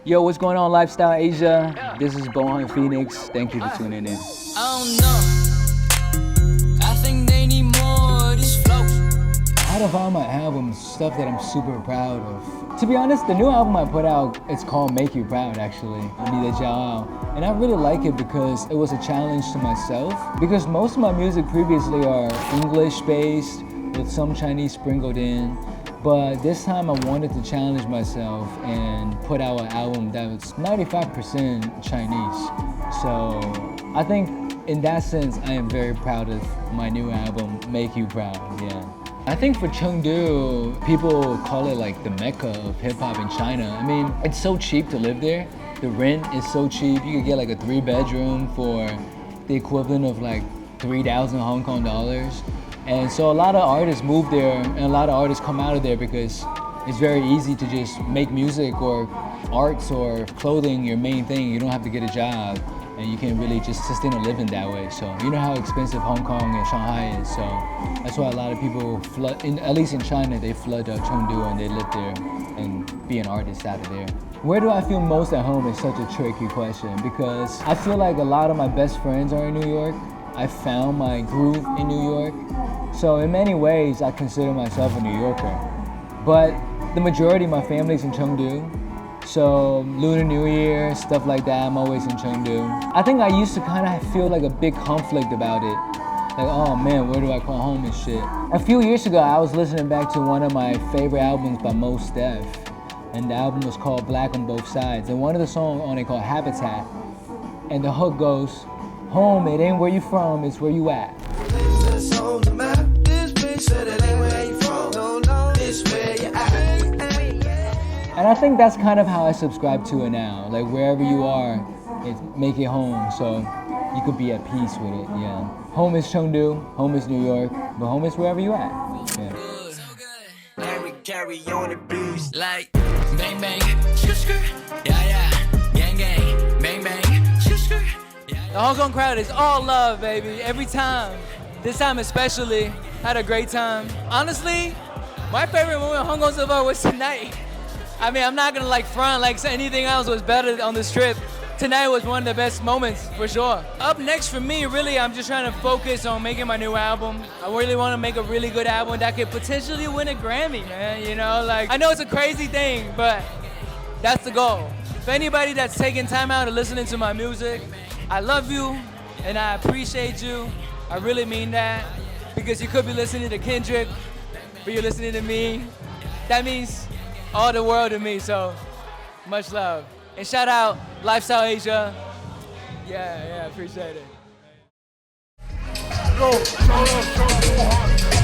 Yo, what's going on, Lifestyle Asia? This is Bohan Phoenix. Thank you for tuning in. I don't know. I think they need more of these flows. Out of all my albums, stuff that I'm super proud of. To be honest, the new album I put out, it's called Make You Proud, actually. And I really like it because it was a challenge to myself. Because most of my music previously are English-based with some Chinese sprinkled in. But this time I wanted to challenge myself and put out an album that was 95% Chinese. So I think in that sense, I am very proud of my new album, Make You Proud, yeah. I think for Chengdu, people call it like the Mecca of hip hop in China. I mean, it's so cheap to live there. The rent is so cheap. You could get like a 3-bedroom for the equivalent of like 3,000 Hong Kong dollars. And so a lot of artists move there and a lot of artists come out of there because it's very easy to just make music or arts or clothing your main thing. You don't have to get a job and you can really just sustain a living that way. So you know how expensive Hong Kong and Shanghai is. So that's why a lot of people flood, at least in China, they flood Chengdu and they live there and be an artist out of there. Where do I feel most at home is such a tricky question because I feel like a lot of my best friends are in New York. I found my groove in New York. So in many ways, I consider myself a New Yorker. But the majority of my family's in Chengdu. So Lunar New Year, stuff like that, I'm always in Chengdu. I think I used to kind of feel like a big conflict about it. Like, oh man, where do I call home and shit? A few years ago, I was listening back to one of my favorite albums by Mos Def. And the album was called Black on Both Sides. And one of the songs on it called Habitat. And the hook goes, home, it ain't where you from, it's where you at. And I think that's kind of how I subscribe to it now. Like wherever you are, make it home. So you could be at peace with it, yeah. Home is Chengdu, home is New York, but home is wherever you at, yeah. Carry on the blues like bang bang, yeah, gang gang, bang bang, The Hong Kong crowd is all love, baby, every time. This time especially, had a great time. Honestly, my favorite moment in Hong Kong so far was tonight. I mean, I'm not gonna like front like anything else was better on this trip. Tonight was one of the best moments, for sure. Up next for me, really, I'm just trying to focus on making my new album. I really want to make a really good album that could potentially win a Grammy, man, you know? Like, I know it's a crazy thing, but that's the goal. For anybody that's taking time out and listening to my music, I love you, and I appreciate you. I really mean that, because you could be listening to Kendrick, but you're listening to me. That means all the world to me, so much love. And shout out Lifestyle Asia. Yeah, appreciate it. Go, show love, show Bohan.